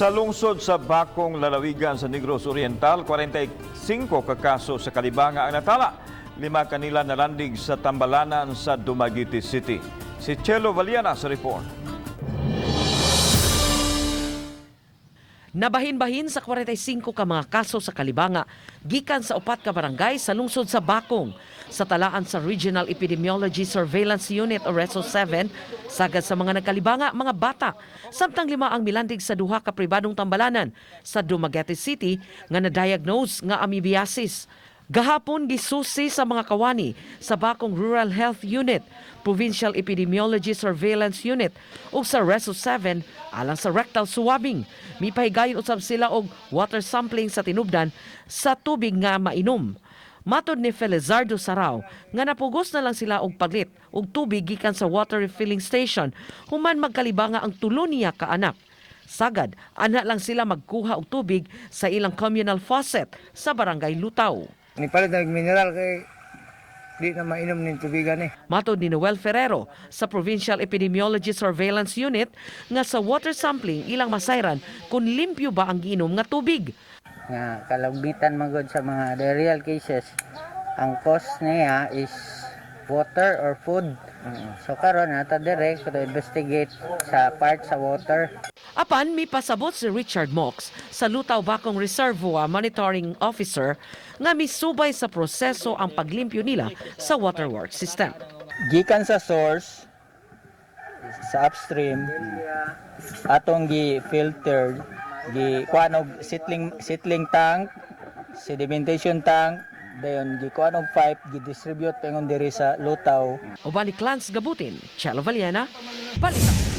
Sa lungsod sa Bakong, Lalawigan sa Negros Oriental, 45 ka kaso sa kalibanga ang natala. 5 kanila nalandig sa Tambalanan sa Dumaguete City. Si Chelo Valiana sa report. Nabahin-bahin sa 45 ka mga kaso sa kalibanga, gikan sa 4 ka barangay sa lungsod sa Bakong. Sa talaan sa Regional Epidemiology Surveillance Unit o RESO 7, sagad sa mga nagkalibanga, mga bata. Samtang 5 ang milandig sa 2 ka pribadong tambalanan sa Dumaguete City nga na-diagnose nga amoebiasis. Gahapon gisusi sa mga kawani sa Bakong Rural Health Unit, Provincial Epidemiology Surveillance Unit ug sa RESO 7 alang sa rectal swabing. Mipahigayon usab sila og water sampling sa tinubdan sa tubig nga mainom. Matod ni Felizardo Sarao nga napugos na lang sila og paglit og tubig gikan sa water refilling station human magkalibanga ang tulo niya ka anak. Sagad, ana lang sila magkuha og tubig sa ilang communal faucet sa barangay Lutaw. Nipalit na mineral kay di na mainom ng tubigan eh. Matod ni Noel Ferrero sa Provincial Epidemiology Surveillance Unit nga sa water sampling ilang masayran kung limpyo ba ang giinom nga tubig. Nga kalagbitan magod sa mga diarrheal cases, ang cause niya is water or food. So karon nata direct to investigate sa part sa water. Apan may pasabot si Richard Mox sa Lutaw Bakong Reservoir Monitoring Officer nga misubay sa proseso ang paglimpyo nila sa waterworks system. Gikan sa source sa upstream atong gi-filtered kuan og settling tank, sedimentation tank, dayon gikuan og pipe gi-distribute pengon diri sa Lutaw. Ubani Clans Gabutin, Chelo Valiana, Balita.